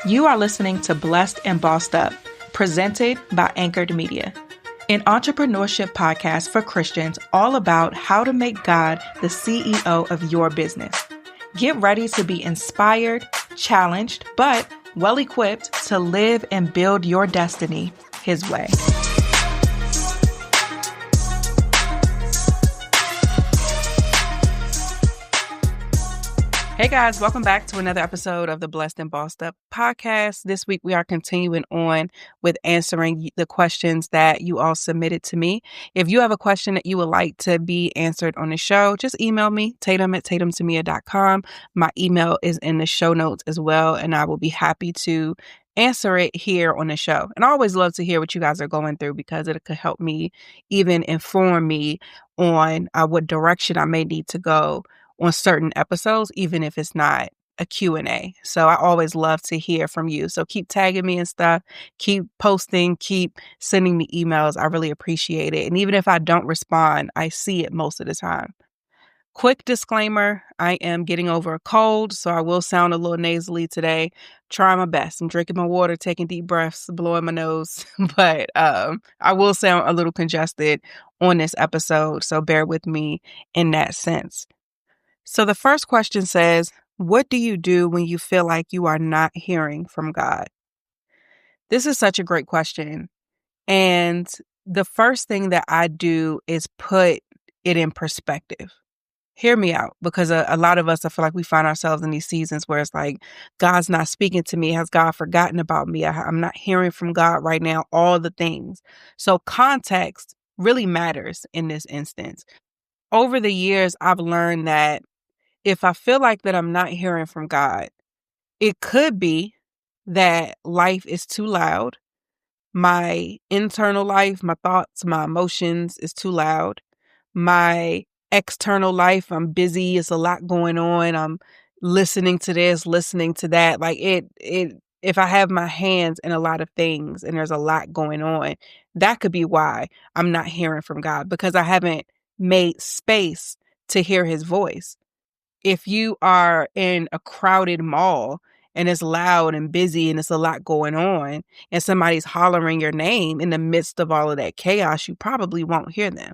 You are listening to Blessed and Bossed Up, presented by Anchored Media, an entrepreneurship podcast for Christians all about how to make God the CEO of your business. Get ready to be inspired, challenged, but well-equipped to live and build your destiny His way. Hey guys, welcome back to another episode of the Blessed and Bossed Up podcast. This week we are continuing on with answering the questions that you all submitted to me. If you have a question that you would like to be answered on the show, just email me, tatum@tatumtomia.com. My email is in the show notes as well, and I will be happy to answer it here on the show. And I always love to hear what you guys are going through because it could help me even inform me on what direction I may need to go on certain episodes, even if it's not a Q&A. So I always love to hear from you. So keep tagging me and stuff, keep posting, keep sending me emails. I really appreciate it. And even if I don't respond, I see it most of the time. Quick disclaimer, I am getting over a cold, so I will sound a little nasally today. Trying my best. I'm drinking my water, taking deep breaths, blowing my nose, but I will sound a little congested on this episode, so bear with me in that sense. So the first question says, what do you do when you feel like you are not hearing from God? This is such a great question. And the first thing that I do is put it in perspective. Hear me out, because a lot of us, I feel like we find ourselves in these seasons where it's like, God's not speaking to me. Has God forgotten about me? I'm not hearing from God right now, all the things. So context really matters in this instance. Over the years, I've learned that if I feel like that I'm not hearing from God, it could be that life is too loud. My internal life, my thoughts, my emotions is too loud. My external life, I'm busy. It's a lot going on. I'm listening to this, listening to that. Like if I have my hands in a lot of things and there's a lot going on, that could be why I'm not hearing from God, because I haven't made space to hear His voice. If you are in a crowded mall and it's loud and busy and it's a lot going on and somebody's hollering your name in the midst of all of that chaos, you probably won't hear them.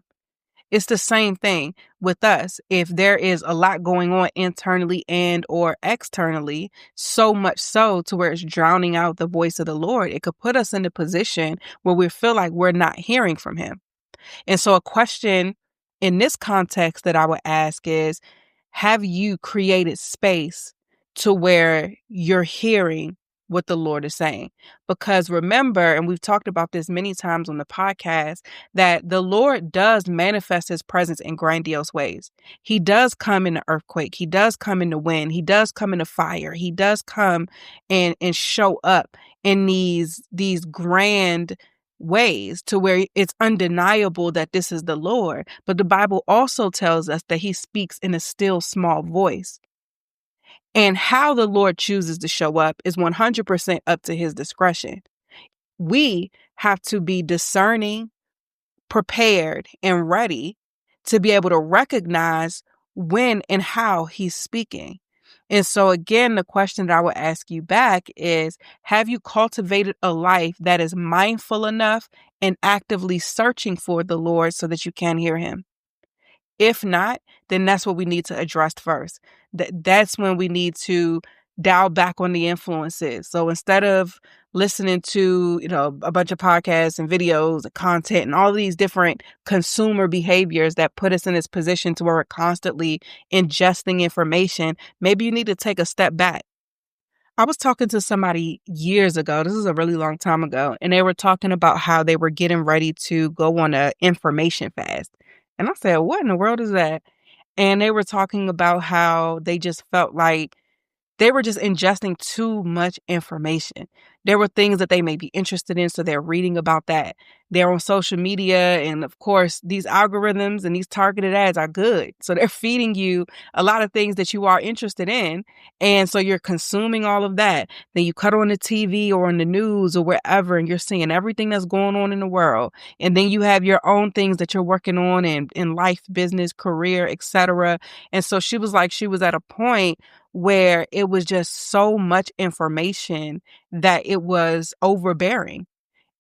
It's the same thing with us. If there is a lot going on internally and or externally, so much so to where it's drowning out the voice of the Lord, it could put us in a position where we feel like we're not hearing from Him. And so a question in this context that I would ask is, have you created space to where you're hearing what the Lord is saying? Because remember, and we've talked about this many times on the podcast, that the Lord does manifest His presence in grandiose ways. He does come in the earthquake. He does come in the wind. He does come in the fire. He does come and show up in these grand ways to where it's undeniable that this is the Lord. But the Bible also tells us that He speaks in a still small voice. And how the Lord chooses to show up is 100% up to His discretion. We have to be discerning, prepared, and ready to be able to recognize when and how He's speaking. And so again, the question that I would ask you back is, have you cultivated a life that is mindful enough and actively searching for the Lord so that you can hear Him? If not, then that's what we need to address first. That's when we need to dial back on the influences. So instead of listening to, a bunch of podcasts and videos and content and all these different consumer behaviors that put us in this position to where we're constantly ingesting information, maybe you need to take a step back. I was talking to somebody years ago, this is a really long time ago, and they were talking about how they were getting ready to go on an information fast. And I said, what in the world is that? And they were talking about how they just felt like they were just ingesting too much information. There were things that they may be interested in, so they're reading about that. They're on social media, and of course, these algorithms and these targeted ads are good. So they're feeding you a lot of things that you are interested in, and so you're consuming all of that. Then you cut on the TV or on the news or wherever, and you're seeing everything that's going on in the world. And then you have your own things that you're working on in life, business, career, etc. And so she was like, she was at a point where it was just so much information that it was overbearing.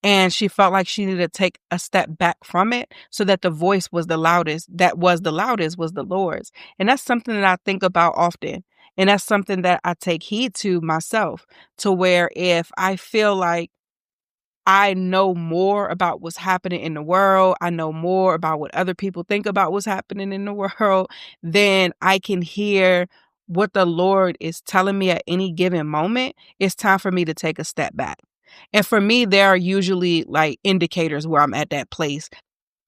And she felt like she needed to take a step back from it so that the voice was the loudest, was the Lord's. And that's something that I think about often. And that's something that I take heed to myself, to where if I feel like I know more about what's happening in the world, I know more about what other people think about what's happening in the world, then I can hear what the Lord is telling me at any given moment. It's time for me to take a step back. And for me, there are usually like indicators where I'm at that place.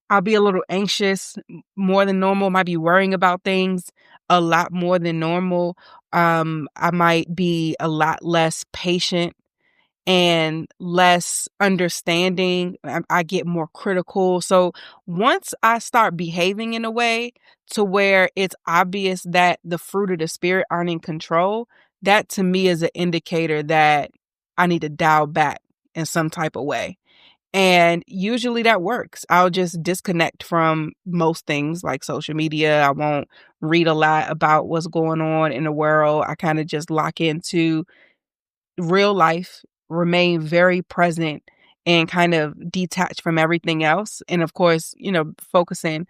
I'll be a little anxious more than normal, might be worrying about things a lot more than normal. I might be a lot less patient and less understanding. I get more critical. So once I start behaving in a way to where it's obvious that the fruit of the spirit aren't in control, that to me is an indicator that I need to dial back in some type of way. And usually that works. I'll just disconnect from most things like social media. I won't read a lot about what's going on in the world. I kind of just lock into real life, remain very present and kind of detached from everything else. And of course, focusing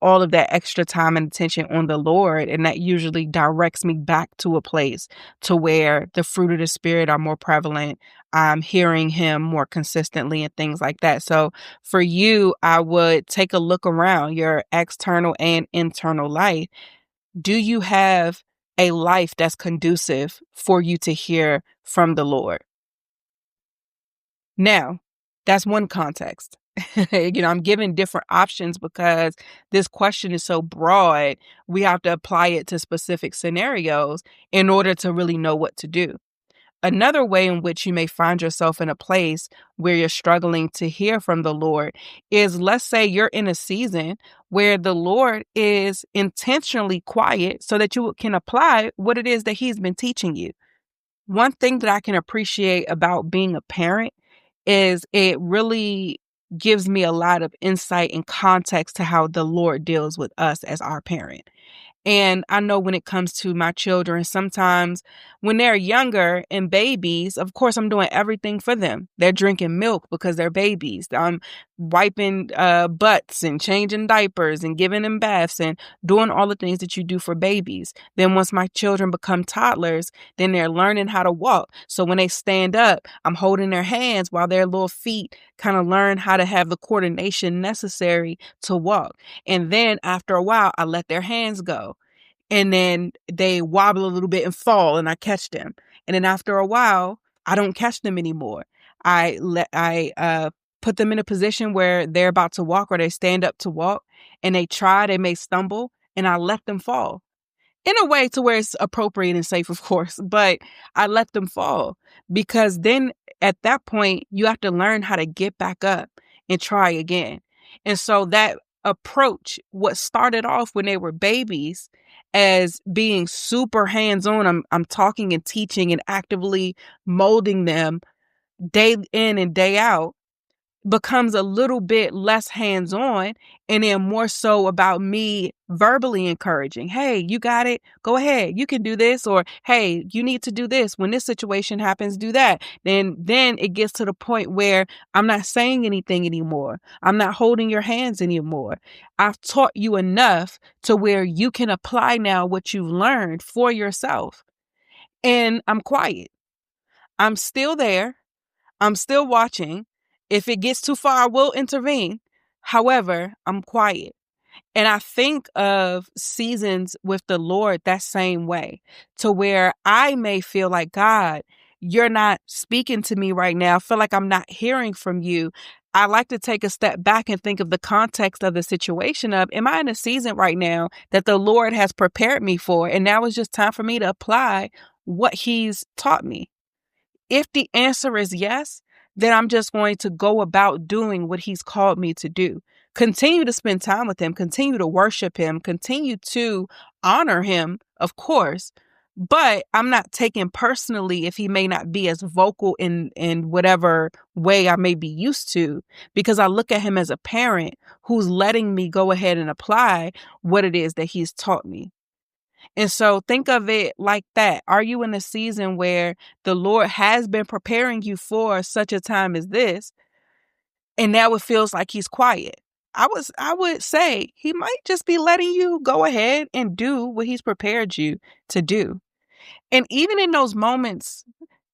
all of that extra time and attention on the Lord. And that usually directs me back to a place to where the fruit of the spirit are more prevalent. I'm hearing him more consistently and things like that. So for you, I would take a look around your external and internal life. Do you have a life that's conducive for you to hear from the Lord? Now, that's one context. I'm giving different options because this question is so broad. We have to apply it to specific scenarios in order to really know what to do. Another way in which you may find yourself in a place where you're struggling to hear from the Lord is, let's say you're in a season where the Lord is intentionally quiet so that you can apply what it is that he's been teaching you. One thing that I can appreciate about being a parent is it really gives me a lot of insight and context to how the Lord deals with us as our parent. And I know when it comes to my children, sometimes when they're younger and babies, of course, I'm doing everything for them. They're drinking milk because they're babies. I'm wiping butts and changing diapers and giving them baths and doing all the things that you do for babies. Then once my children become toddlers, then they're learning how to walk. So when they stand up, I'm holding their hands while their little feet kind of learn how to have the coordination necessary to walk. And then after a while, I let their hands go. And then they wobble a little bit and fall and I catch them. And then after a while, I don't catch them anymore. I put them in a position where they're about to walk or they stand up to walk and they may stumble and I let them fall. In a way to where it's appropriate and safe, of course, but I let them fall because then at that point, you have to learn how to get back up and try again. And so that approach, what started off when they were babies as being super hands-on, I'm talking and teaching and actively molding them day in and day out, becomes a little bit less hands-on and then more so about me verbally encouraging. Hey, you got it. Go ahead. You can do this. Or, hey, you need to do this. When this situation happens, do that. Then it gets to the point where I'm not saying anything anymore. I'm not holding your hands anymore. I've taught you enough to where you can apply now what you've learned for yourself. And I'm quiet. I'm still there. I'm still watching. If it gets too far, I will intervene. However, I'm quiet. And I think of seasons with the Lord that same way, to where I may feel like, God, you're not speaking to me right now. I feel like I'm not hearing from you. I like to take a step back and think of the context of the situation of, am I in a season right now that the Lord has prepared me for? And now it's just time for me to apply what he's taught me. If the answer is yes, then I'm just going to go about doing what he's called me to do. Continue to spend time with him, continue to worship him, continue to honor him, of course. But I'm not taking personally if he may not be as vocal in whatever way I may be used to, because I look at him as a parent who's letting me go ahead and apply what it is that he's taught me. And so think of it like that. Are you in a season where the Lord has been preparing you for such a time as this, and now it feels like he's quiet? I would say he might just be letting you go ahead and do what he's prepared you to do. And even in those moments,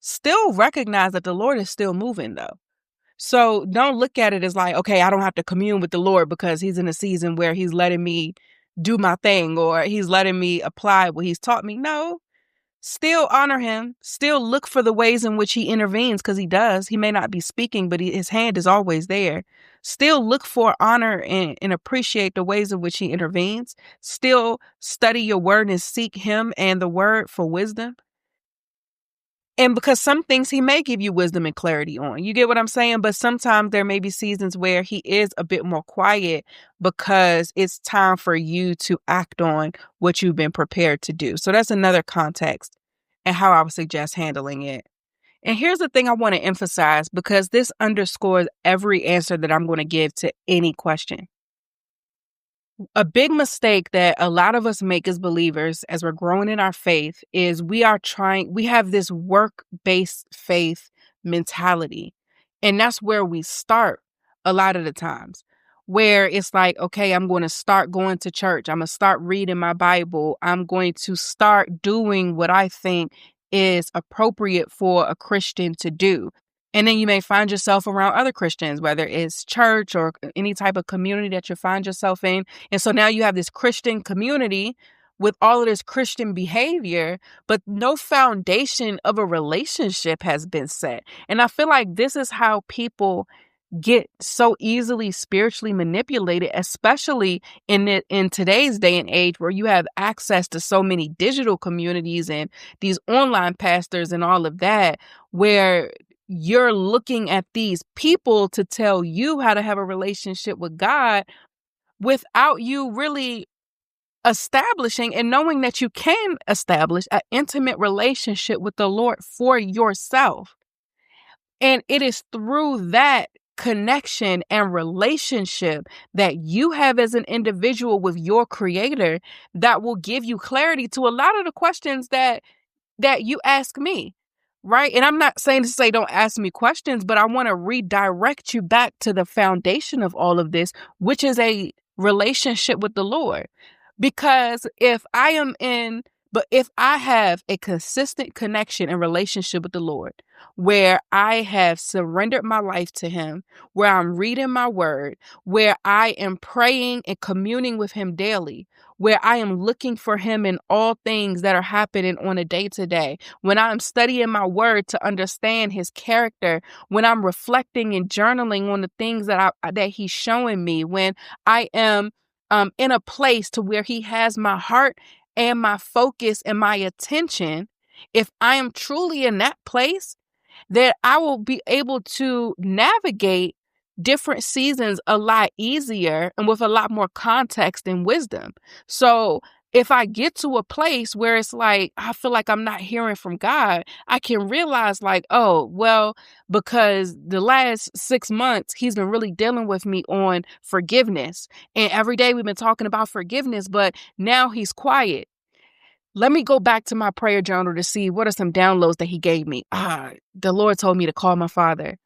still recognize that the Lord is still moving though. So don't look at it as like, okay, I don't have to commune with the Lord because he's in a season where he's letting me do my thing or he's letting me apply what he's taught me. No, still honor him. Still look for the ways in which he intervenes, because he does. He may not be speaking, but his hand is always there. Still look for honor and appreciate the ways in which he intervenes. Still study your word and seek him and the word for wisdom. And because some things he may give you wisdom and clarity on. You get what I'm saying? But sometimes there may be seasons where he is a bit more quiet because it's time for you to act on what you've been prepared to do. So that's another context and how I would suggest handling it. And here's the thing I want to emphasize, because this underscores every answer that I'm going to give to any question. A big mistake that a lot of us make as believers as we're growing in our faith is we have this work-based faith mentality. And that's where we start a lot of the times, where it's like, okay, I'm going to start going to church. I'm going to start reading my Bible. I'm going to start doing what I think is appropriate for a Christian to do. And then you may find yourself around other Christians, whether it's church or any type of community that you find yourself in. And so now you have this Christian community with all of this Christian behavior, but no foundation of a relationship has been set. And I feel like this is how people get so easily spiritually manipulated, especially in today's day and age where you have access to so many digital communities and these online pastors and all of that, where you're looking at these people to tell you how to have a relationship with God without you really establishing and knowing that you can establish an intimate relationship with the Lord for yourself. And it is through that connection and relationship that you have as an individual with your creator that will give you clarity to a lot of the questions that you ask me. Right. And I'm not saying to say don't ask me questions, but I want to redirect you back to the foundation of all of this, which is a relationship with the Lord. Because if I have a consistent connection and relationship with the Lord, where I have surrendered my life to him, where I'm reading my word, where I am praying and communing with him daily, where I am looking for him in all things that are happening on a day-to-day, when I'm studying my word to understand his character, when I'm reflecting and journaling on the things that he's showing me, when I am in a place to where he has my heart and my focus and my attention, if I am truly in that place, that I will be able to navigate different seasons a lot easier and with a lot more context and wisdom. So if I get to a place where it's like, I feel like I'm not hearing from God, I can realize like, oh, well, because the last 6 months, he's been really dealing with me on forgiveness. And every day we've been talking about forgiveness, but now he's quiet. Let me go back to my prayer journal to see what are some downloads that he gave me. The Lord told me to call my father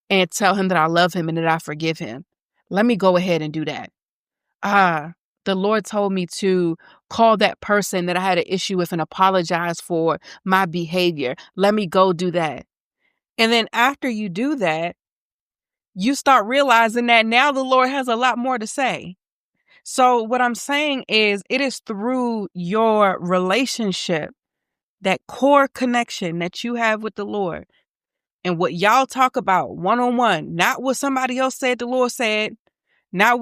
and tell him that I love him and that I forgive him. Let me go ahead and do that. The Lord told me to call that person that I had an issue with and apologize for my behavior. Let me go do that. And then after you do that, you start realizing that now the Lord has a lot more to say. So what I'm saying is it is through your relationship, that core connection that you have with the Lord and what y'all talk about one-on-one, not what somebody else said the Lord said, not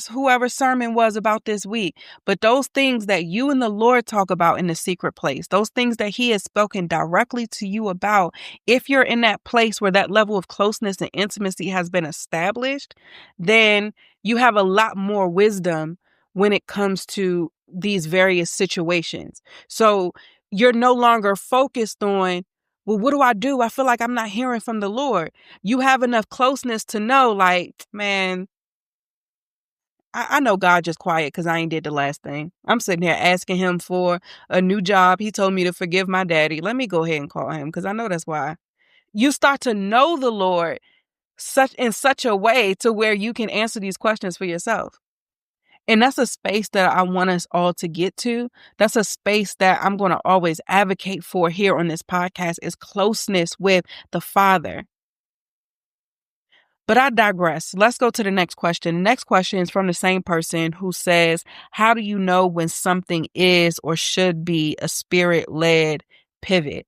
whoever sermon was about this week, but those things that you and the Lord talk about in the secret place, those things that he has spoken directly to you about. If you're in that place where that level of closeness and intimacy has been established, then you have a lot more wisdom when it comes to these various situations. So you're no longer focused on, well, what do I do? I feel like I'm not hearing from the Lord. You have enough closeness to know, like, man, I know God just quiet because I ain't did the last thing. I'm sitting here asking him for a new job. He told me to forgive my daddy. Let me go ahead and call him because I know that's why. You start to know the Lord such a way to where you can answer these questions for yourself. And that's a space that I want us all to get to. That's a space that I'm going to always advocate for here on this podcast is closeness with the Father. But I digress. Let's go to the next question. Next question is from the same person who says, how do you know when something is or should be a spirit-led pivot?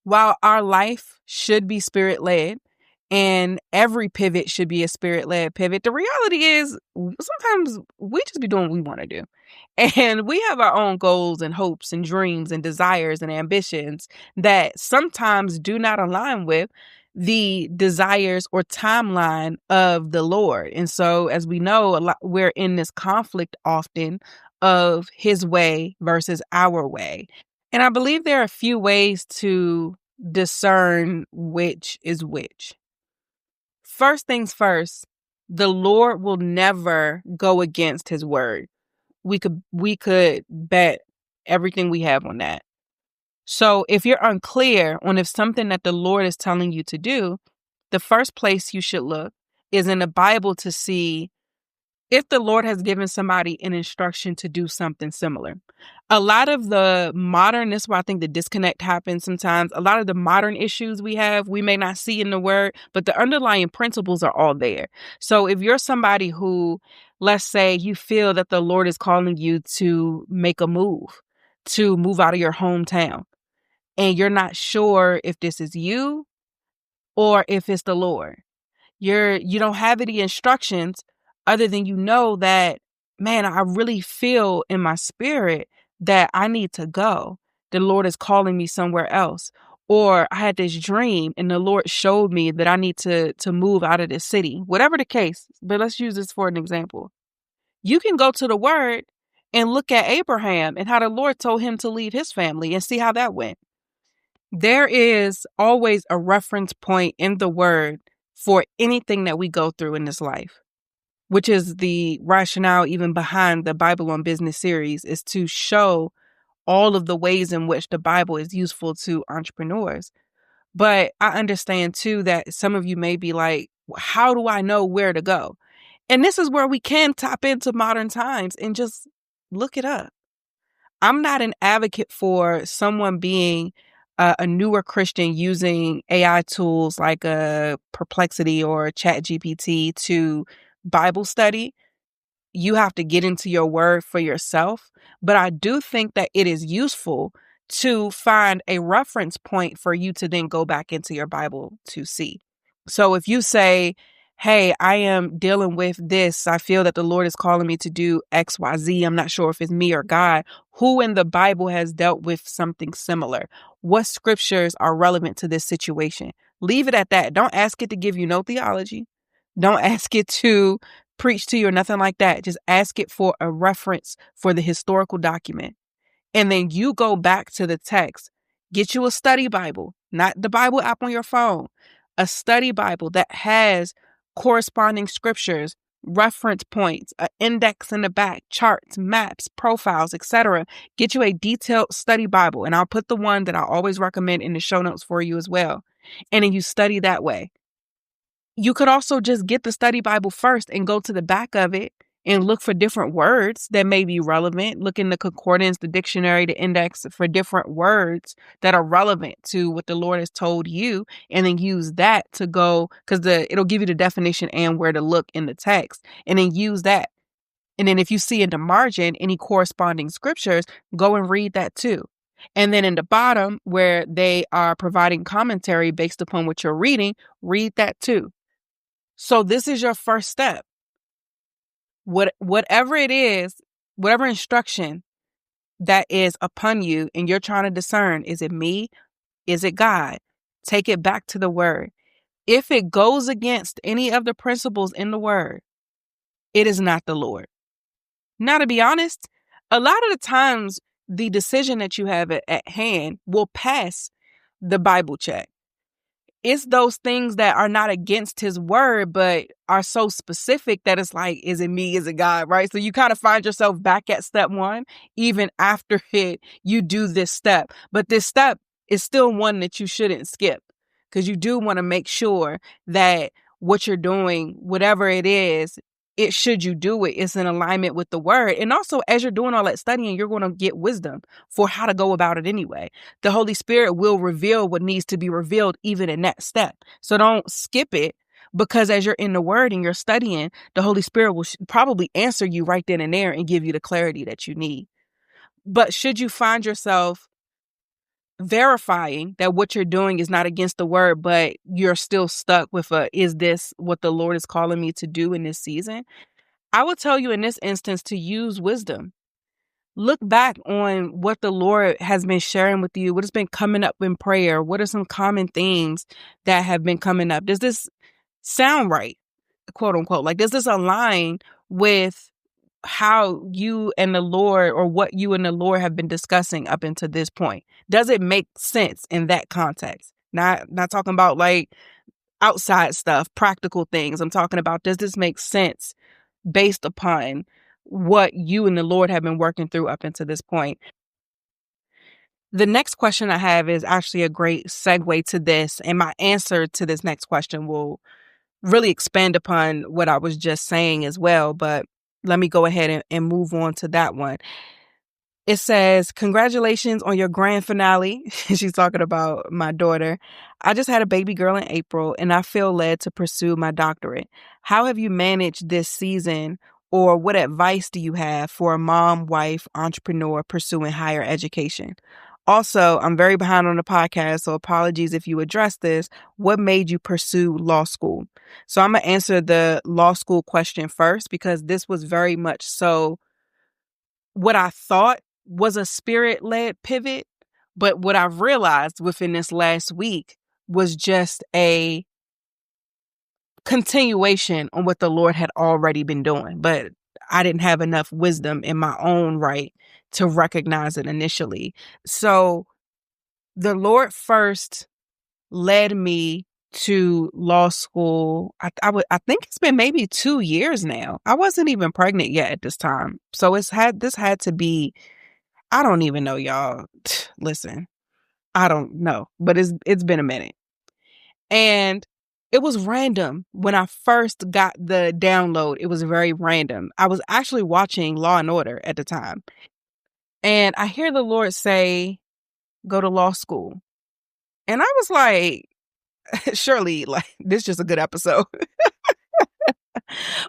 While our life should be spirit-led and every pivot should be a spirit-led pivot, the reality is sometimes we just be doing what we want to do. And we have our own goals and hopes and dreams and desires and ambitions that sometimes do not align with the desires or timeline of the Lord. And so, as we know, we're in this conflict often of his way versus our way. And I believe there are a few ways to discern which is which. First things first, the Lord will never go against his word. We could bet everything we have on that. So if you're unclear on if something that the Lord is telling you to do, the first place you should look is in the Bible to see if the Lord has given somebody an instruction to do something similar. A lot of the modern, this is why I think the disconnect happens sometimes. A lot of the modern issues we have, we may not see in the word, but the underlying principles are all there. So if you're somebody who, let's say you feel that the Lord is calling you to make a move, to move out of your hometown, and you're not sure if this is you or if it's the Lord. You don't have any instructions other than you know that, man, I really feel in my spirit that I need to go. The Lord is calling me somewhere else. Or I had this dream and the Lord showed me that I need to move out of this city. Whatever the case, but let's use this for an example. You can go to the word and look at Abraham and how the Lord told him to leave his family and see how that went. There is always a reference point in the word for anything that we go through in this life, which is the rationale even behind the Bible on Business series, is to show all of the ways in which the Bible is useful to entrepreneurs. But I understand too that some of you may be like, how do I know where to go? And this is where we can tap into modern times and just look it up. I'm not an advocate for someone being a newer Christian using AI tools like a Perplexity or ChatGPT to Bible study. You have to get into your word for yourself. But I do think that it is useful to find a reference point for you to then go back into your Bible to see. So if you say, hey, I am dealing with this, I feel that the Lord is calling me to do X, Y, Z. I'm not sure if it's me or God. Who in the Bible has dealt with something similar? What scriptures are relevant to this situation? Leave it at that. Don't ask it to give you no theology. Don't ask it to preach to you or nothing like that. Just ask it for a reference for the historical document. And then you go back to the text. Get you a study Bible, not the Bible app on your phone, a study Bible that has corresponding scriptures, reference points, an index in the back, charts, maps, profiles, etc. Get you a detailed study Bible. And I'll put the one that I always recommend in the show notes for you as well. And then you study that way. You could also just get the study Bible first and go to the back of it and look for different words that may be relevant. Look in the concordance, the dictionary, the index for different words that are relevant to what the Lord has told you, and then use that to go, because it'll give you the definition and where to look in the text, and then use that. And then if you see in the margin any corresponding scriptures, go and read that too. And then in the bottom where they are providing commentary based upon what you're reading, read that too. So this is your first step. Whatever it is, whatever instruction that is upon you and you're trying to discern, is it me? Is it God? Take it back to the word. If it goes against any of the principles in the word, it is not the Lord. Now, to be honest, a lot of the times the decision that you have at hand will pass the Bible check. it's those things that are not against his word, but are so specific that it's like, is it me? Is it God? Right? So you kind of find yourself back at step one, even after you do this step. But this step is still one that you shouldn't skip, because you do want to make sure that what you're doing, whatever it is, should you do it, it's in alignment with the word. And also, as you're doing all that studying, you're going to get wisdom for how to go about it anyway. The Holy Spirit will reveal what needs to be revealed even in that step. So don't skip it, because as you're in the word and you're studying, the Holy Spirit will probably answer you right then and there and give you the clarity that you need. But should you find yourself verifying that what you're doing is not against the word, but you're still stuck with is this what the Lord is calling me to do in this season? I will tell you in this instance to use wisdom. Look back on what the Lord has been sharing with you, what has been coming up in prayer. What are some common themes that have been coming up? Does this sound right, quote unquote? Like, does this align with how you and the Lord, or what you and the Lord have been discussing up until this point? Does it make sense in that context? Not talking about like outside stuff, practical things. I'm talking about, does this make sense based upon what you and the Lord have been working through up until this point? The next question I have is actually a great segue to this, and my answer to this next question will really expand upon what I was just saying as well, but let me go ahead and move on to that one. It says, congratulations on your grand finale. She's talking about my daughter. I just had a baby girl in April and I feel led to pursue my doctorate. How have you managed this season, or what advice do you have for a mom, wife, entrepreneur pursuing higher education? Also, I'm very behind on the podcast, so apologies if you address this. What made you pursue law school? So I'm going to answer the law school question first, because this was very much so what I thought was a spirit-led pivot, but what I've realized within this last week was just a continuation on what the Lord had already been doing. But I didn't have enough wisdom in my own right to recognize it initially. So the Lord first led me to law school. I think it's been maybe 2 years now. I wasn't even pregnant yet at this time. So this had to be, I don't even know, y'all. Listen, I don't know, but it's been a minute. And it was random when I first got the download. It was very random. I was actually watching Law and Order at the time, and I hear the Lord say, "Go to law school." And I was like, surely, like, this is just a good episode.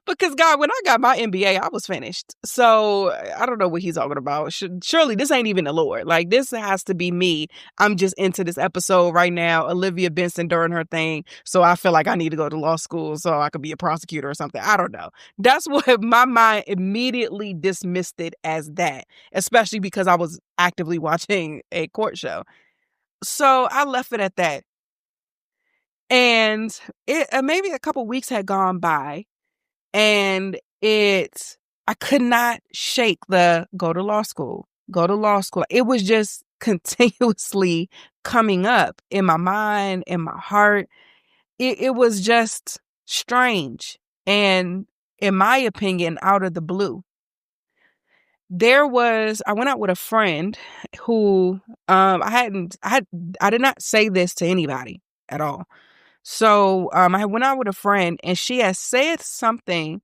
Because God, when I got my MBA, I was finished. So I don't know what he's talking about. Surely this ain't even the Lord. Like, this has to be me. I'm just into this episode right now. Olivia Benson during her thing. So I feel like I need to go to law school so I could be a prosecutor or something. I don't know. That's what my mind immediately dismissed it as, that, especially because I was actively watching a court show. So I left it at that. And it maybe a couple weeks had gone by. And I could not shake the go to law school, go to law school. It was just continuously coming up in my mind, in my heart. It was just strange. And in my opinion, out of the blue, I went out with a friend who, I did not say this to anybody at all. So I went out with a friend and she had said something,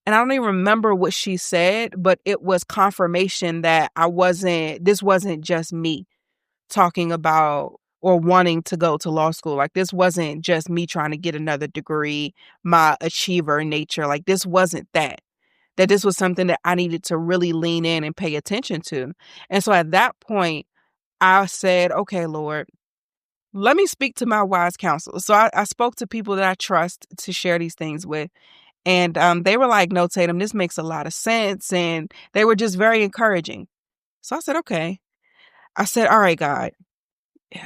and I don't even remember what she said, but it was confirmation that this wasn't just me talking about or wanting to go to law school. Like, this wasn't just me trying to get another degree, my achiever nature. Like, this wasn't that this was something that I needed to really lean in and pay attention to. And so at that point, I said, okay, Lord, let me speak to my wise counsel. So I spoke to people that I trust to share these things with. And they were like, no, Tatum, this makes a lot of sense. And they were just very encouraging. So I said, okay. I said, all right, God,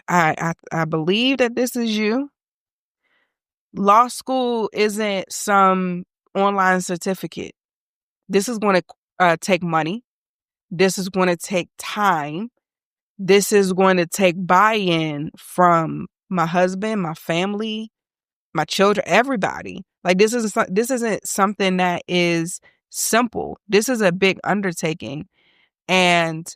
I believe that this is you. Law school isn't some online certificate. This is going to take money. This is going to take time. This is going to take buy-in from my husband, my family, my children, everybody. Like this isn't something that is simple. This is a big undertaking. And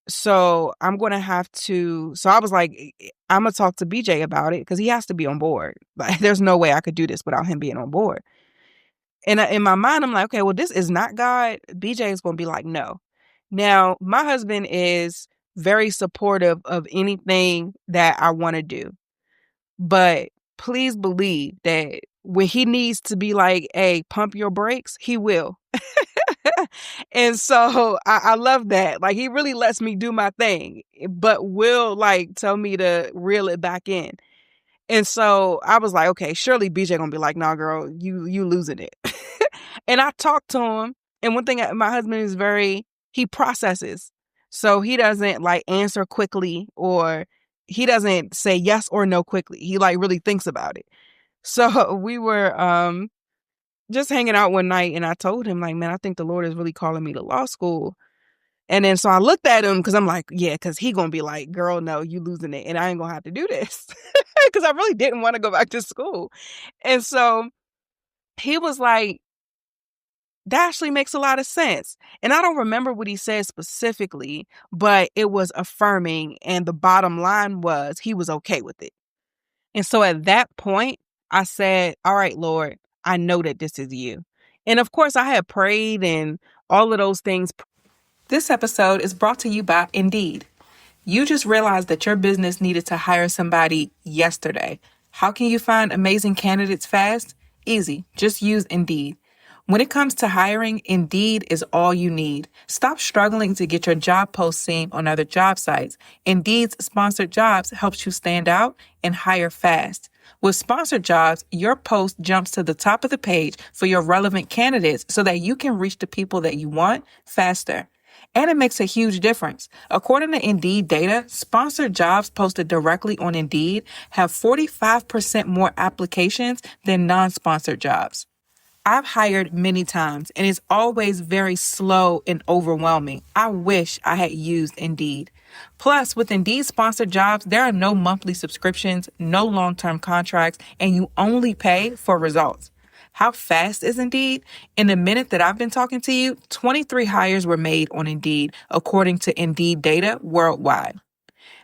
so I'm going to have to, so I was like, I'm going to talk to BJ about it because he has to be on board. Like, there's no way I could do this without him being on board. And in my mind, I'm like, okay, well, this is not God. BJ is going to be like, no. Now, my husband is very supportive of anything that I want to do. But please believe that when he needs to be like, hey, pump your brakes, he will. And so I love that. Like, he really lets me do my thing, but will like tell me to reel it back in. And so I was like, okay, surely BJ gonna be like, nah, girl, you losing it. And I talked to him. And one thing, my husband is he processes. So he doesn't like answer quickly, or he doesn't say yes or no quickly. He like really thinks about it. So we were just hanging out one night, and I told him like, man, I think the Lord is really calling me to law school. And then so I looked at him because I'm like, yeah, because he gonna be like, girl, no, you losing it, and I ain't gonna have to do this because I really didn't want to go back to school. And so he was like, that actually makes a lot of sense. And I don't remember what he said specifically, but it was affirming. And the bottom line was he was okay with it. And so at that point, I said, all right, Lord, I know that this is you. And of course, I had prayed and all of those things. This episode is brought to you by Indeed. You just realized that your business needed to hire somebody yesterday. How can you find amazing candidates fast? Easy. Just use Indeed. When it comes to hiring, Indeed is all you need. Stop struggling to get your job post seen on other job sites. Indeed's sponsored jobs helps you stand out and hire fast. With sponsored jobs, your post jumps to the top of the page for your relevant candidates so that you can reach the people that you want faster. And it makes a huge difference. According to Indeed data, sponsored jobs posted directly on Indeed have 45% more applications than non-sponsored jobs. I've hired many times, and it's always very slow and overwhelming. I wish I had used Indeed. Plus, with Indeed sponsored jobs, there are no monthly subscriptions, no long-term contracts, and you only pay for results. How fast is Indeed? In the minute that I've been talking to you, 23 hires were made on Indeed, according to Indeed data worldwide.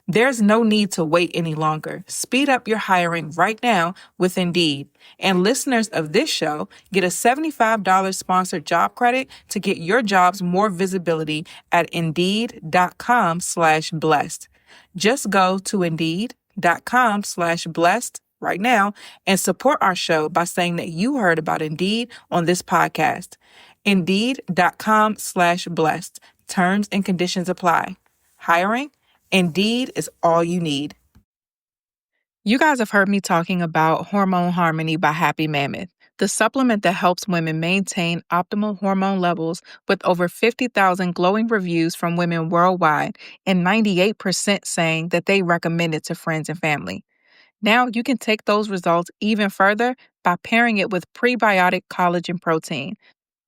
There's no need to wait any longer. Speed up your hiring right now with Indeed. And listeners of this show get a $75 sponsored job credit to get your jobs more visibility at Indeed.com/blessed. Just go to Indeed.com/blessed right now and support our show by saying that you heard about Indeed on this podcast. Indeed.com/blessed. Terms and conditions apply. Hiring? Indeed is all you need. You guys have heard me talking about Hormone Harmony by Happy Mammoth, the supplement that helps women maintain optimal hormone levels, with over 50,000 glowing reviews from women worldwide and 98% saying that they recommend it to friends and family. Now you can take those results even further by pairing it with prebiotic collagen protein,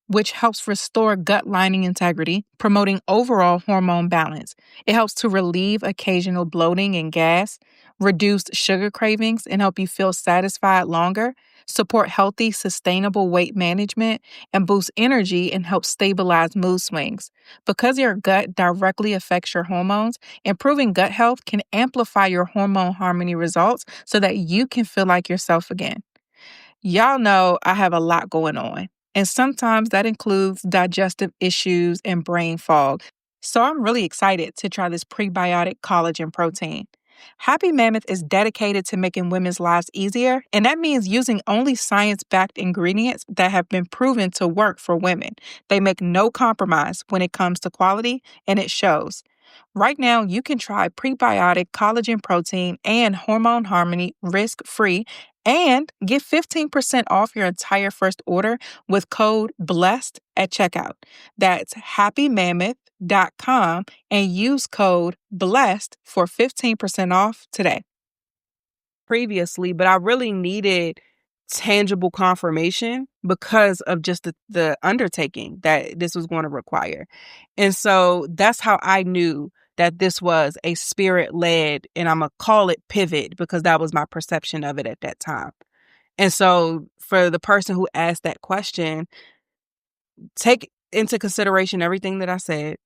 which helps restore gut lining integrity, promoting overall hormone balance. It helps to relieve occasional bloating and gas, reduce sugar cravings, and help you feel satisfied longer, support healthy, sustainable weight management, and boost energy and help stabilize mood swings. Because your gut directly affects your hormones, improving gut health can amplify your hormone harmony results so that you can feel like yourself again. Y'all know I have a lot going on, and sometimes that includes digestive issues and brain fog. So I'm really excited to try this prebiotic collagen protein. Happy Mammoth is dedicated to making women's lives easier, and that means using only science-backed ingredients that have been proven to work for women. They make no compromise when it comes to quality, and it shows. Right now, you can try prebiotic collagen protein and hormone harmony risk-free and get 15% off your entire first order with code BLESSED at checkout. That's happymammoth.com and use code BLESSED for 15% off today. Previously, but I really needed tangible confirmation because of just the undertaking that this was going to require. And so that's how I knew that this was a spirit-led, and I'm going to call it pivot because that was my perception of it at that time. And so for the person who asked that question, take into consideration everything that I said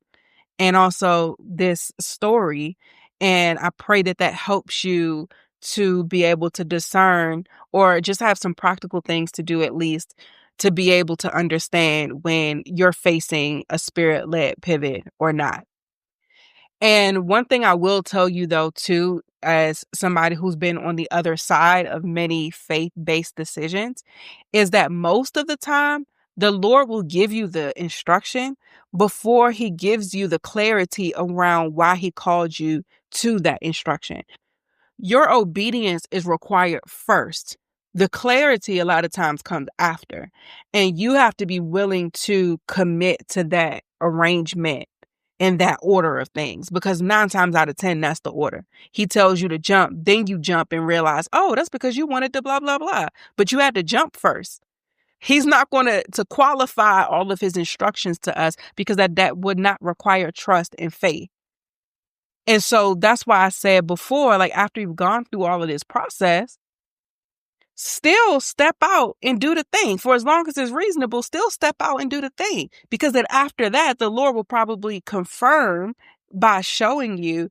and also this story. And I pray that that helps you to be able to discern or just have some practical things to do, at least to be able to understand when you're facing a spirit-led pivot or not. And one thing I will tell you though, too, as somebody who's been on the other side of many faith-based decisions, is that most of the time, the Lord will give you the instruction before he gives you the clarity around why he called you to that instruction. Your obedience is required first. The clarity a lot of times comes after. And you have to be willing to commit to that arrangement in that order of things, because 9 times out of 10, that's the order. He tells you to jump, then you jump and realize, oh, that's because you wanted to blah, blah, blah. But you had to jump first. He's not going to qualify all of his instructions to us because that would not require trust and faith. And so that's why I said before, like after you've gone through all of this process, still step out and do the thing. For as long as it's reasonable, still step out and do the thing. Because then after that, the Lord will probably confirm by showing you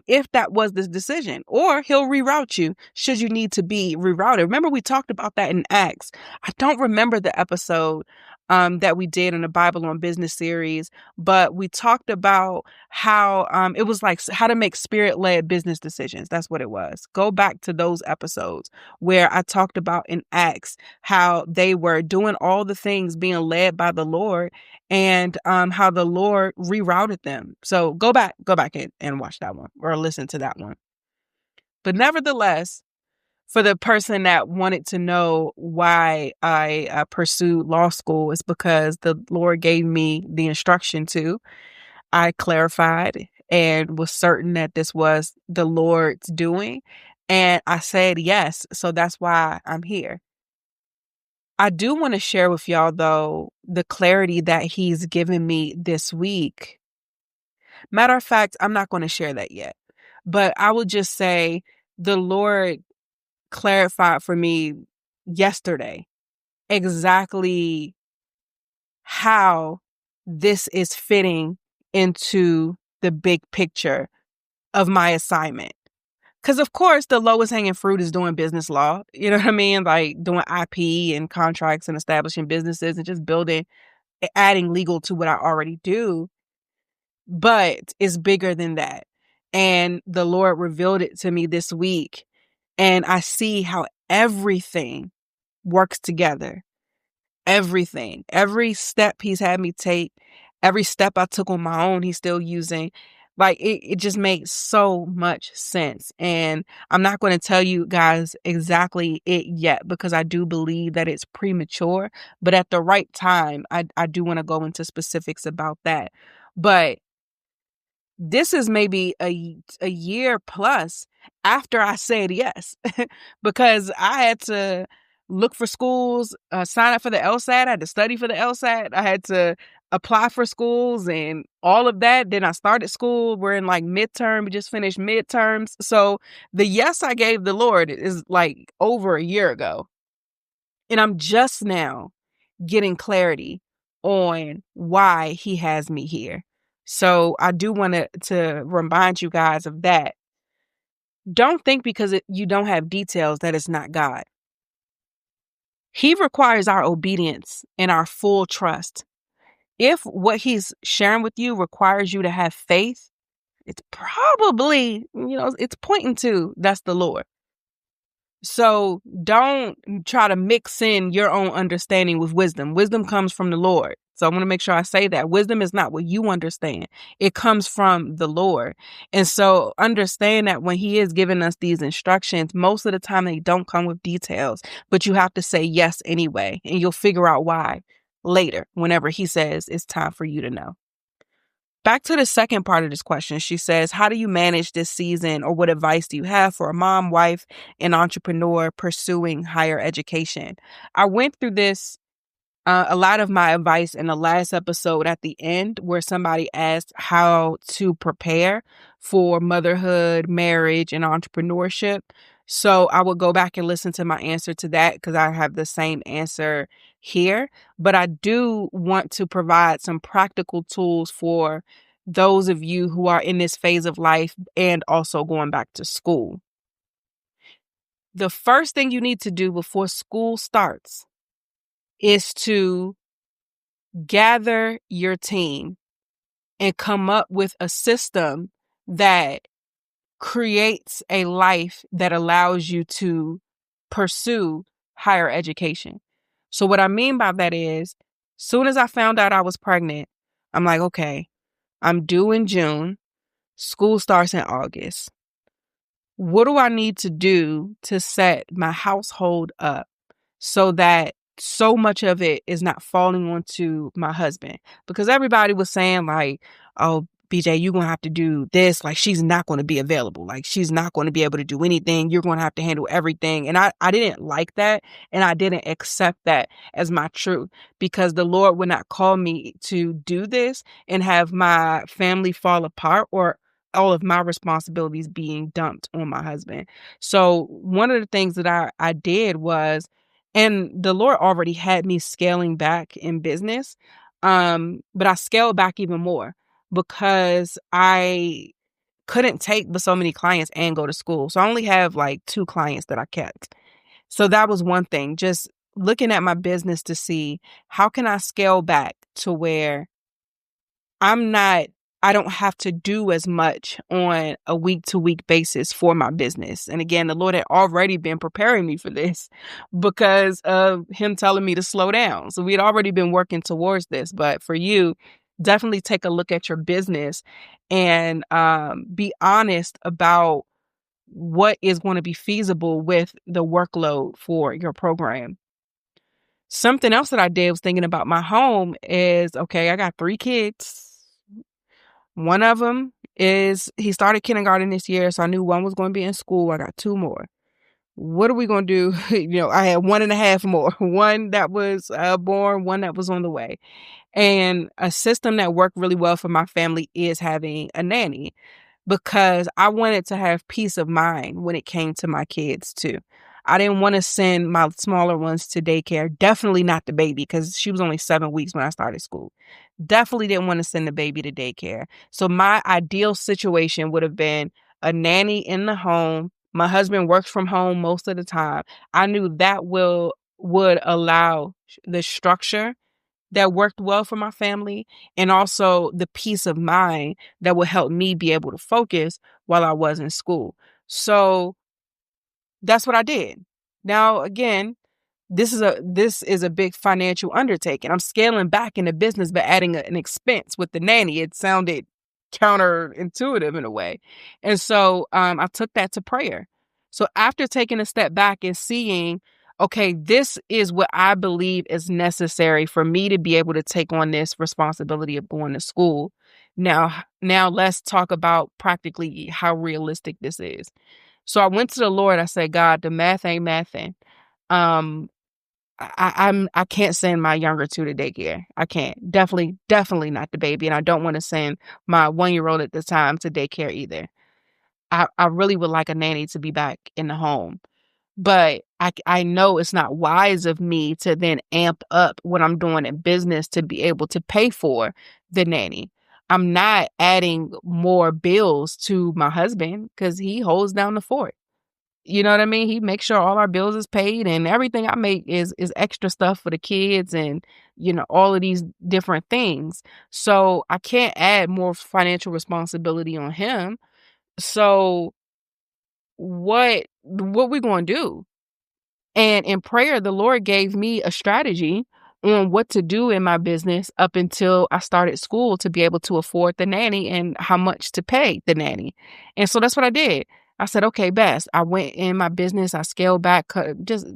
if that was the decision, or he'll reroute you should you need to be rerouted. Remember, we talked about that in Acts. I don't remember the episode that we did in the Bible on Business series, but we talked about how it was like how to make spirit-led business decisions. That's what it was. Go back to those episodes where I talked about in Acts how they were doing all the things being led by the Lord, and how the Lord rerouted them. So go back and watch that one or listen to that one. But nevertheless, for the person that wanted to know why I pursued law school, is because the Lord gave me the instruction to. I clarified and was certain that this was the Lord's doing. And I said yes. So that's why I'm here. I do want to share with y'all, though, the clarity that he's given me this week. Matter of fact, I'm not going to share that yet. But I will just say the Lord clarified for me yesterday exactly how this is fitting into the big picture of my assignment. Because, of course, the lowest hanging fruit is doing business law. You know what I mean? Like doing IP and contracts and establishing businesses and just building, adding legal to what I already do. But it's bigger than that. And the Lord revealed it to me this week. And I see how everything works together. Everything. Every step he's had me take, every step I took on my own, he's still using. Like it just makes so much sense. And I'm not going to tell you guys exactly it yet because I do believe that it's premature. But at the right time, I do want to go into specifics about that. But this is maybe a year plus after I said yes, because I had to look for schools, sign up for the LSAT. I had to study for the LSAT. I had to apply for schools and all of that. Then I started school. We're in like midterm. We just finished midterms. So the yes I gave the Lord is like over a year ago. And I'm just now getting clarity on why he has me here. So I do want to remind you guys of that. Don't think because you don't have details that it's not God. He requires our obedience and our full trust. If what he's sharing with you requires you to have faith, it's probably, it's pointing to that's the Lord. So don't try to mix in your own understanding with wisdom. Wisdom comes from the Lord. So I want to make sure I say that. Wisdom is not what you understand. It comes from the Lord. And so understand that when he is giving us these instructions, most of the time they don't come with details, but you have to say yes anyway. And you'll figure out why later, whenever he says it's time for you to know. Back to the second part of this question. She says, how do you manage this season, or what advice do you have for a mom, wife, and entrepreneur pursuing higher education? I went through this a lot of my advice in the last episode at the end, where somebody asked how to prepare for motherhood, marriage, and entrepreneurship. So I would go back and listen to my answer to that because I have the same answer here. But I do want to provide some practical tools for those of you who are in this phase of life and also going back to school. The first thing you need to do before school starts is to gather your team and come up with a system that creates a life that allows you to pursue higher education. So what I mean by that is, soon as I found out I was pregnant, I'm like, okay, I'm due in June. School starts in August. What do I need to do to set my household up so that so much of it is not falling onto my husband? Because everybody was saying like, oh, BJ, you're going to have to do this. Like, she's not going to be available. Like, she's not going to be able to do anything. You're going to have to handle everything. And I didn't like that. And I didn't accept that as my truth, because the Lord would not call me to do this and have my family fall apart or all of my responsibilities being dumped on my husband. So one of the things that I did was, and the Lord already had me scaling back in business, but I scaled back even more because I couldn't take but so many clients and go to school. So I only have like 2 clients that I kept. So that was one thing, just looking at my business to see how can I scale back to where I don't have to do as much on a week to week basis for my business. And again, the Lord had already been preparing me for this because of him telling me to slow down. So we had already been working towards this. But for you, definitely take a look at your business and be honest about what is going to be feasible with the workload for your program. Something else that I did was thinking about my home is, okay, I got 3 kids. One of them he started kindergarten this year, so I knew one was going to be in school. I got 2 more. What are we going to do? I had 1.5 more. One that was born, one that was on the way. And a system that worked really well for my family is having a nanny, because I wanted to have peace of mind when it came to my kids too. I didn't want to send my smaller ones to daycare. Definitely not the baby, because she was only 7 weeks when I started school. Definitely didn't want to send the baby to daycare. So my ideal situation would have been a nanny in the home. My husband works from home most of the time. I knew that would allow the structure that worked well for my family, and also the peace of mind that would help me be able to focus while I was in school. So that's what I did. Now, again, this is a big financial undertaking. I'm scaling back in the business, but adding an expense with the nanny. It sounded counterintuitive in a way. And so I took that to prayer. So after taking a step back and seeing, okay, this is what I believe is necessary for me to be able to take on this responsibility of going to school. Now let's talk about practically how realistic this is. So I went to the Lord. I said, God, the math ain't mathing. Um, I can't send my younger 2 to daycare. I can't. Definitely not the baby. And I don't want to send my 1-year-old at the time to daycare either. I really would like a nanny to be back in the home. But I know it's not wise of me to then amp up what I'm doing in business to be able to pay for the nanny. I'm not adding more bills to my husband because he holds down the fort. You know what I mean? He makes sure all our bills is paid, and everything I make is extra stuff for the kids and, all of these different things. So I can't add more financial responsibility on him. So what we going to do? And in prayer, the Lord gave me a strategy on what to do in my business up until I started school to be able to afford the nanny and how much to pay the nanny. And so that's what I did. I said, okay, best. I went in my business. I scaled back, just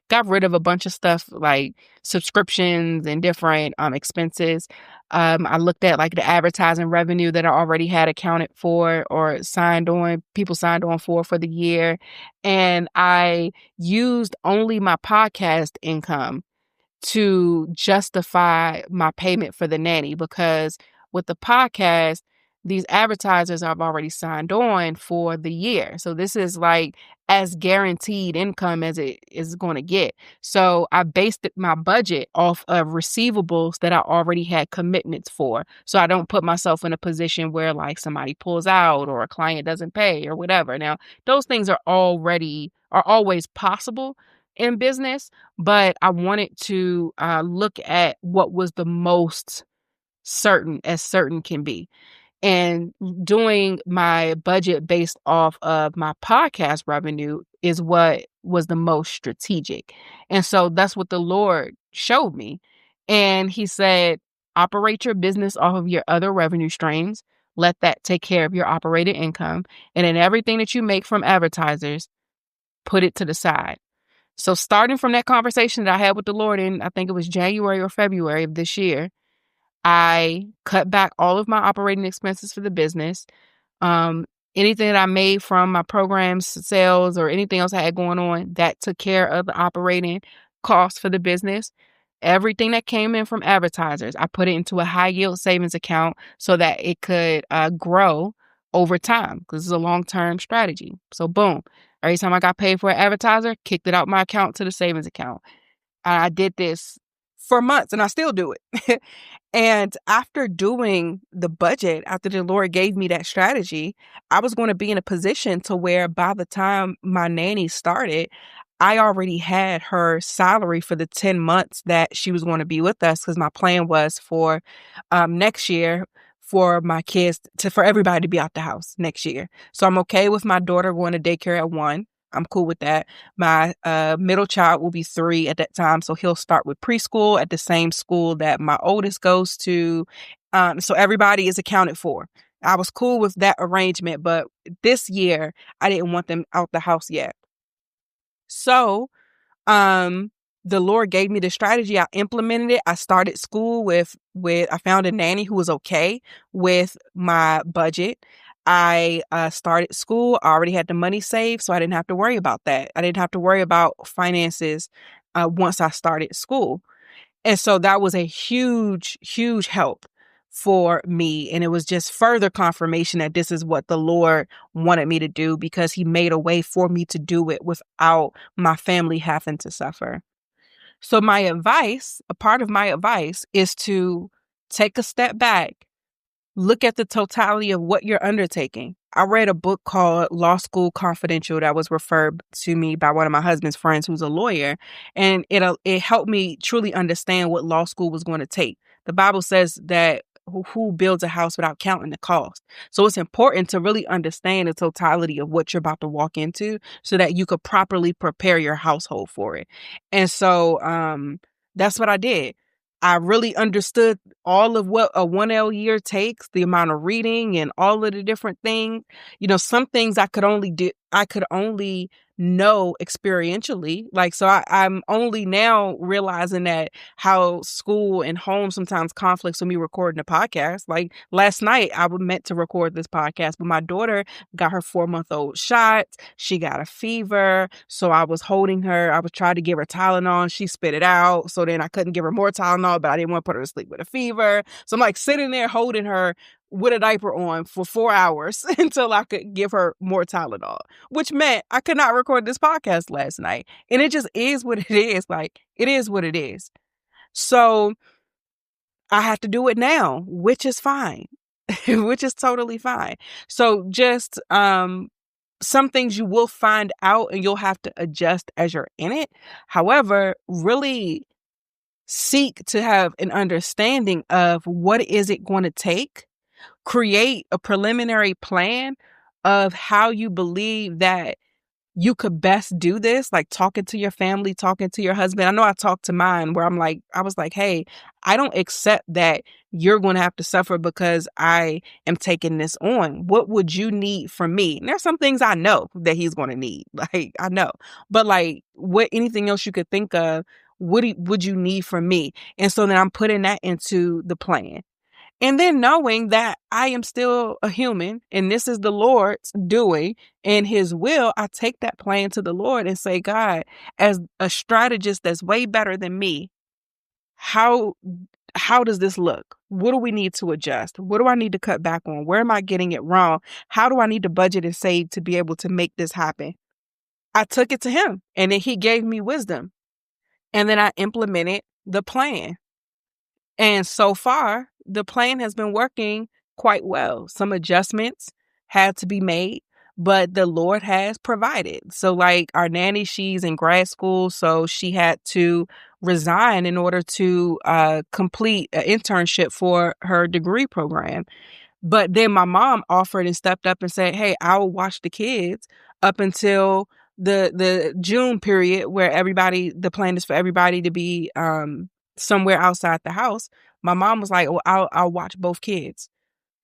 got rid of a bunch of stuff like subscriptions and different expenses. I looked at like the advertising revenue that I already had accounted for or people signed on for the year. And I used only my podcast income to justify my payment for the nanny, because with the podcast, these advertisers I've already signed on for the year. So this is like as guaranteed income as it is going to get. So I based my budget off of receivables that I already had commitments for. So I don't put myself in a position where like somebody pulls out or a client doesn't pay or whatever. Now, those things are always possible in business, but I wanted to look at what was the most certain as certain can be. And doing my budget based off of my podcast revenue is what was the most strategic. And so that's what the Lord showed me. And he said, operate your business off of your other revenue streams. Let that take care of your operating income. And then everything that you make from advertisers, put it to the side. So starting from that conversation that I had with the Lord in, I think it was January or February of this year, I cut back all of my operating expenses for the business. Um, Anything that I made from my programs, sales, or anything else I had going on, that took care of the operating costs for the business. Everything that came in from advertisers, I put it into a high yield savings account so that it could grow over time, because it's a long-term strategy. So boom, every time I got paid for an advertiser, kicked it out my account to the savings account. I did this for months and I still do it. And after doing the budget, after the Lord gave me that strategy, I was going to be in a position to where by the time my nanny started, I already had her salary for the 10 months that she was going to be with us, because my plan was for next year for my kids for everybody to be out the house next year. So I'm okay with my daughter going to daycare at 1. I'm cool with that. My middle child will be 3 at that time, so he'll start with preschool at the same school that my oldest goes to. So everybody is accounted for. I was cool with that arrangement, but this year I didn't want them out the house yet. So the Lord gave me the strategy. I implemented it. I started school with I found a nanny who was okay with my budget. I started school. I already had the money saved, so I didn't have to worry about that. I didn't have to worry about finances once I started school. And so that was a huge, huge help for me. And it was just further confirmation that this is what the Lord wanted me to do, because he made a way for me to do it without my family having to suffer. So my advice, a part of my advice, is to take a step back, look at the totality of what you're undertaking. I read a book called Law School Confidential that was referred to me by one of my husband's friends who's a lawyer, and it helped me truly understand what law school was going to take. The Bible says that who builds a house without counting the cost. So it's important to really understand the totality of what you're about to walk into so that you could properly prepare your household for it. And so that's what I did. I really understood all of what a 1L year takes, the amount of reading and all of the different things. Some things I could only know experientially. I'm only now realizing that how school and home sometimes conflicts with me recording a podcast. Like last night, I was meant to record this podcast, but my daughter got her 4-month-old shot. She got a fever. So I was holding her. I was trying to give her Tylenol. She spit it out. So then I couldn't give her more Tylenol, but I didn't want to put her to sleep with a fever. So I'm like sitting there holding her with a diaper on for 4 hours until I could give her more Tylenol, which meant I could not record this podcast last night. And it just is what it is. Like, it is what it is. So I have to do it now, which is fine, which is totally fine. So just some things you will find out and you'll have to adjust as you're in it. However, really seek to have an understanding of what is it going to take. Create a preliminary plan of how you believe that you could best do this, like talking to your family, talking to your husband. I know I talked to mine where I was like, hey, I don't accept that you're going to have to suffer because I am taking this on. What would you need from me? And there's some things I know that he's going to need. Like, I know. But like, anything else you could think of, would you need from me? And so then I'm putting that into the plan. And then knowing that I am still a human and this is the Lord's doing and his will, I take that plan to the Lord and say, God, as a strategist that's way better than me, how does this look? What do we need to adjust? What do I need to cut back on? Where am I getting it wrong? How do I need to budget and save to be able to make this happen? I took it to him, and then he gave me wisdom. And then I implemented the plan. And so far, the plan has been working quite well. Some adjustments had to be made, but the Lord has provided. So, like our nanny, she's in grad school, so she had to resign in order to complete an internship for her degree program. But then my mom offered and stepped up and said, "Hey, I will watch the kids up until the June period where the plan is for everybody to be somewhere outside the house." My mom was like, "Well, I'll watch both kids."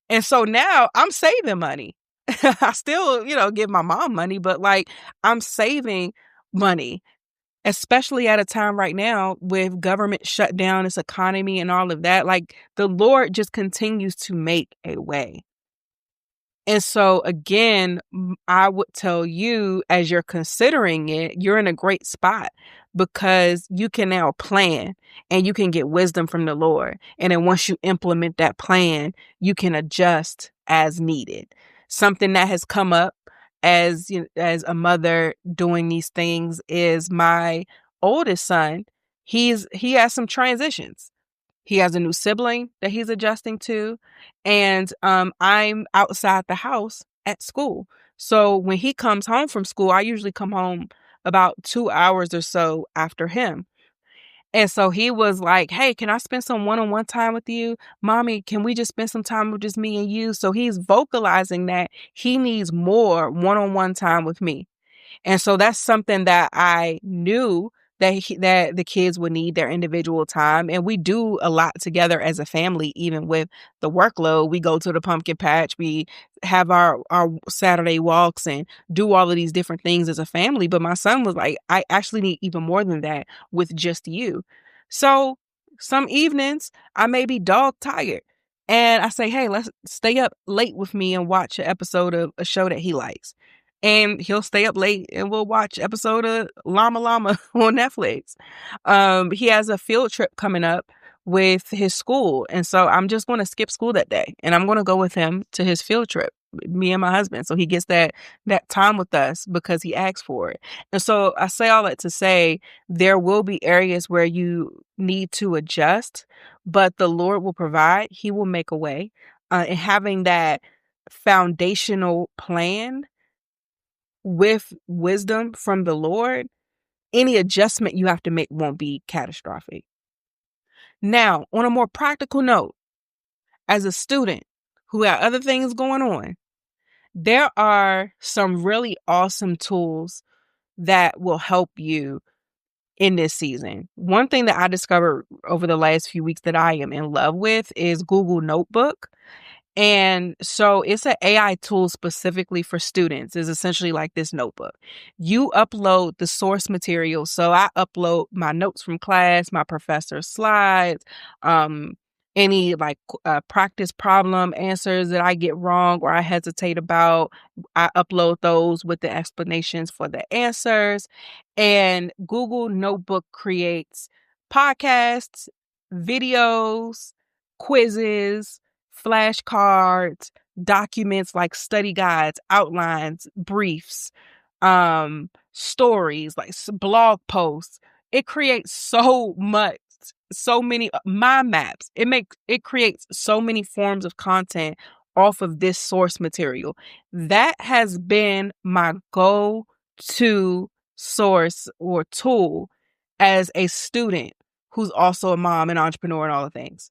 And so now I'm saving money. I still, give my mom money, but like I'm saving money, especially at a time right now with government shutdown, this economy and all of that. Like the Lord just continues to make a way. And so again, I would tell you, as you're considering it, you're in a great spot because you can now plan and you can get wisdom from the Lord. And then once you implement that plan, you can adjust as needed. Something that has come up as as a mother doing these things is my oldest son. He has some transitions. He has a new sibling that he's adjusting to. And I'm outside the house at school. So when he comes home from school, I usually come home about 2 hours or so after him. And so he was like, "Hey, can I spend some one-on-one time with you? Mommy, can we just spend some time with just me and you?" So he's vocalizing that he needs more one-on-one time with me. And so that's something that I knew that the kids would need their individual time. And we do a lot together as a family, even with the workload. We go to the pumpkin patch. We have our Saturday walks and do all of these different things as a family. But my son was like, "I actually need even more than that with just you." So some evenings I may be dog tired. And I say, "Hey, let's stay up late with me and watch an episode of a show that he likes." And he'll stay up late and we'll watch episode of Llama Llama on Netflix. He has a field trip coming up with his school. And so I'm just going to skip school that day and I'm going to go with him to his field trip, me and my husband. So he gets that time with us because he asked for it. And so I say all that to say there will be areas where you need to adjust, but the Lord will provide. He will make a way. And having that foundational plan with wisdom from the Lord, any adjustment you have to make won't be catastrophic. Now, on a more practical note, as a student who had other things going on, there are some really awesome tools that will help you in this season. One thing that I discovered over the last few weeks that I am in love with is Google Notebook. And so it's an AI tool specifically for students. It's essentially like this notebook. You upload the source material. So I upload my notes from class, my professor's slides, any practice problem answers that I get wrong or I hesitate about. I upload those with the explanations for the answers. And Google Notebook creates podcasts, videos, quizzes, flashcards, documents like study guides, outlines, briefs, stories, like blog posts. It creates so many mind maps. It creates so many forms of content off of this source material. That has been my go-to source or tool as a student who's also a mom and entrepreneur and all the things.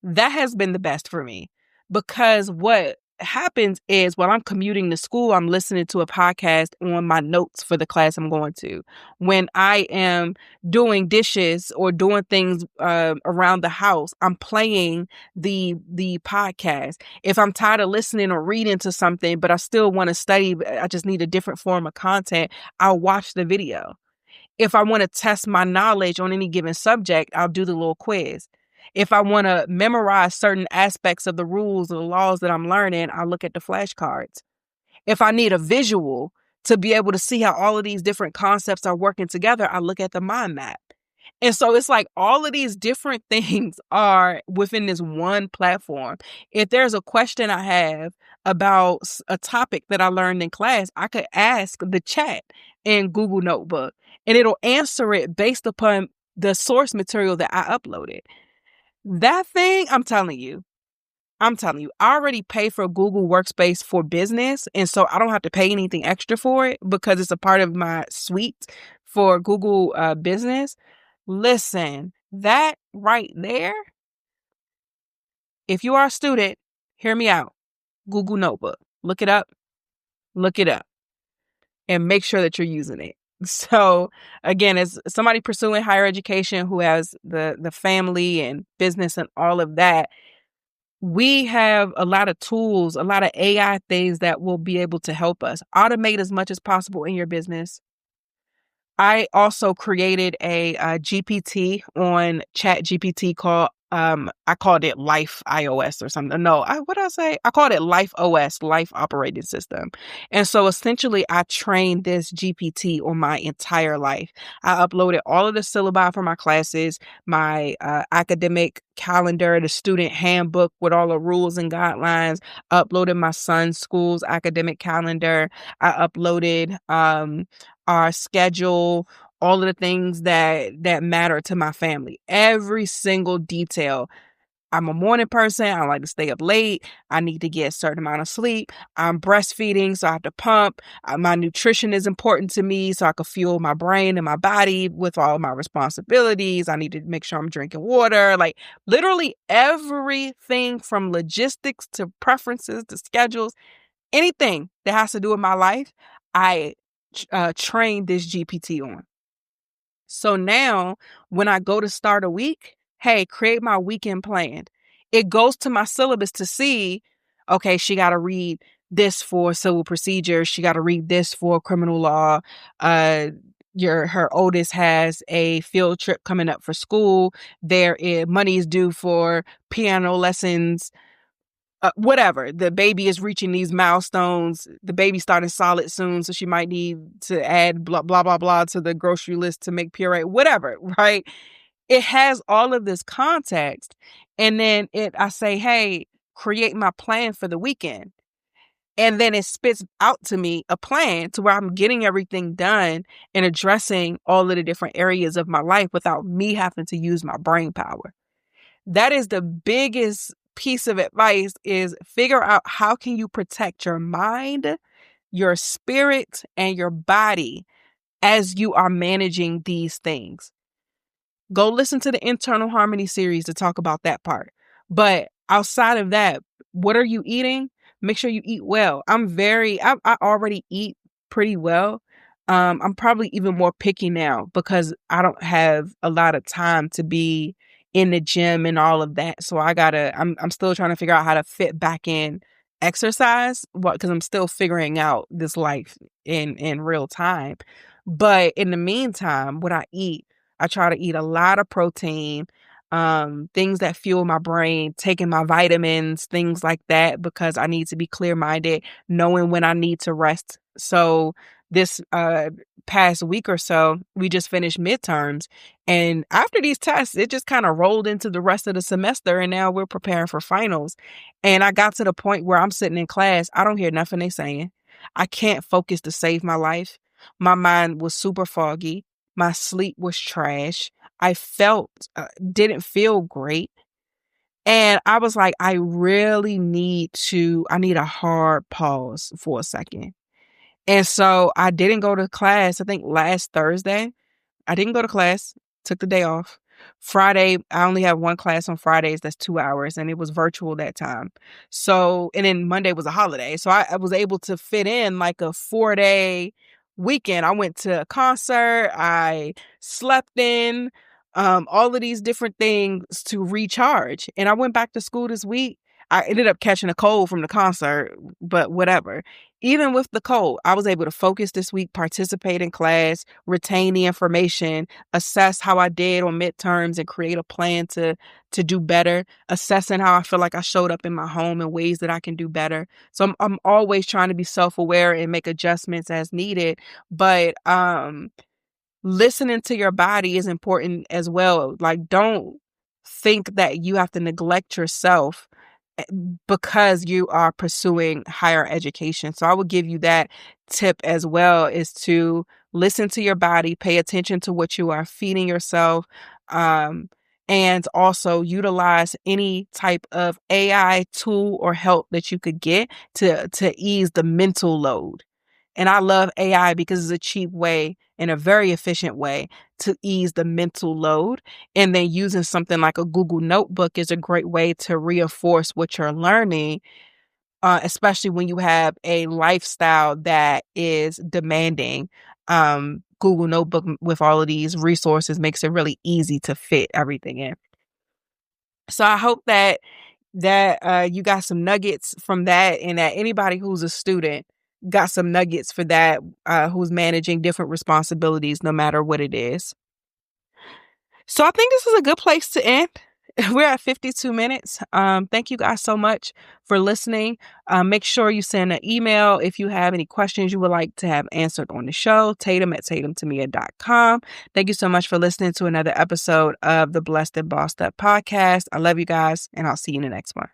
That has been the best for me because what happens is while I'm commuting to school, I'm listening to a podcast on my notes for the class I'm going to. When I am doing dishes or doing things around the house, I'm playing the podcast. If I'm tired of listening or reading to something, but I still want to study, I just need a different form of content, I'll watch the video. If I want to test my knowledge on any given subject, I'll do the little quiz. If I want to memorize certain aspects of the rules or the laws that I'm learning, I'll look at the flashcards. If I need a visual to be able to see how all of these different concepts are working together, I look at the mind map. And so it's like all of these different things are within this one platform. If there's a question I have about a topic that I learned in class, I could ask the chat in Google Notebook and it'll answer it based upon the source material that I uploaded. That thing, I'm telling you, I already pay for Google Workspace for business. And so I don't have to pay anything extra for it because it's a part of my suite for Google business. Listen, that right there, if you are a student, hear me out. Google Notebook, look it up, and make sure that you're using it. So again, as somebody pursuing higher education who has the family and business and all of that, we have a lot of tools, a lot of AI things that will be able to help us automate as much as possible in your business. I also created a GPT on Chat GPT called I called it Life iOS or something. No, what did I say? I called it Life OS, Life Operating System. And so essentially I trained this GPT on my entire life. I uploaded all of the syllabi for my classes, my academic calendar, the student handbook with all the rules and guidelines, uploaded my son's school's academic calendar. I uploaded our schedule, all of the things that matter to my family, every single detail. I'm a morning person. I like to stay up late. I need to get a certain amount of sleep. I'm breastfeeding, so I have to pump. My nutrition is important to me, so I can fuel my brain and my body with all my responsibilities. I need to make sure I'm drinking water. Like literally everything from logistics to preferences to schedules, anything that has to do with my life, I trained this GPT on. So now when I go to start a week, hey, create my weekend plan. It goes to my syllabus to see, okay, she got to read this for civil procedure. She got to read this for criminal law. Her oldest has a field trip coming up for school. Money is due for piano lessons. Whatever. The baby is reaching these milestones. The baby's starting solid soon, so she might need to add blah, blah, blah, blah to the grocery list to make puree, whatever, right? It has all of this context. And then I say, hey, create my plan for the weekend. And then it spits out to me a plan to where I'm getting everything done and addressing all of the different areas of my life without me having to use my brain power. That is the biggest piece of advice, is figure out how can you protect your mind, your spirit, and your body as you are managing these things. Go listen to the Internal Harmony series to talk about that part. But outside of that, what are you eating? Make sure you eat well. I already eat pretty well. I'm probably even more picky now because I don't have a lot of time to be in the gym and all of that. So I'm still trying to figure out how to fit back in exercise because I'm still figuring out this life in real time. But in the meantime, what I eat, I try to eat a lot of protein, things that fuel my brain, taking my vitamins, things like that, because I need to be clear-minded, knowing when I need to rest. So this past week or so, we just finished midterms. And after these tests, it just kind of rolled into the rest of the semester. And now we're preparing for finals. And I got to the point where I'm sitting in class. I don't hear nothing they saying. I can't focus to save my life. My mind was super foggy. My sleep was trash. I didn't feel great. And I was like, I need a hard pause for a second. And so I didn't go to class. I think last Thursday, I didn't go to class, took the day off. Friday, I only have one class on Fridays. That's 2 hours. And it was virtual that time. So, and then Monday was a holiday. So I was able to fit in like a 4-day weekend. I went to a concert. I slept in, all of these different things to recharge. And I went back to school this week. I ended up catching a cold from the concert, but whatever. Even with the cold, I was able to focus this week, participate in class, retain the information, assess how I did on midterms, and create a plan to do better, assessing how I feel like I showed up in my home and ways that I can do better. So I'm always trying to be self-aware and make adjustments as needed. But listening to your body is important as well. Like, don't think that you have to neglect yourself because you are pursuing higher education. So I would give you that tip as well, is to listen to your body, pay attention to what you are feeding yourself, and also utilize any type of AI tool or help that you could get to ease the mental load. And I love AI because it's a cheap way and a very efficient way to ease the mental load. And then using something like a Google Notebook is a great way to reinforce what you're learning, especially when you have a lifestyle that is demanding. Google Notebook with all of these resources makes it really easy to fit everything in. So I hope that you got some nuggets from that, and that anybody who's a student got some nuggets for that, who's managing different responsibilities, no matter what it is. So I think this is a good place to end. We're at 52 minutes. Thank you guys so much for listening. Make sure you send an email if you have any questions you would like to have answered on the show, tatum@tatumtomia.com. Thank you so much for listening to another episode of the Blessed and Bossed Up podcast. I love you guys, and I'll see you in the next one.